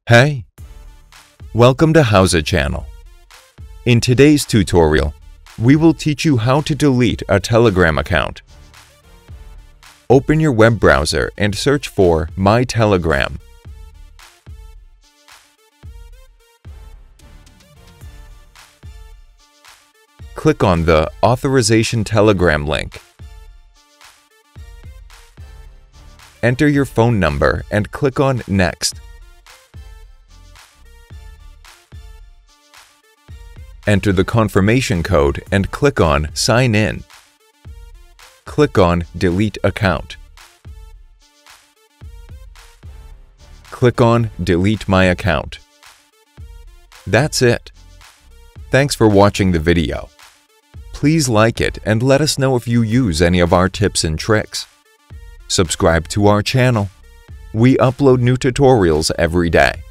Hey! Welcome to Howza Channel. In today's tutorial, we will teach you how to delete a Telegram account. Open your web browser and search for My Telegram. Click on the Authorization Telegram link. Enter your phone number and click on Next. Enter the confirmation code and click on Sign In. Click on Delete Account. Click on Delete My Account. That's it. Thanks for watching the video. Please like it and let us know if you use any of our tips and tricks. Subscribe to our channel. We upload new tutorials every day.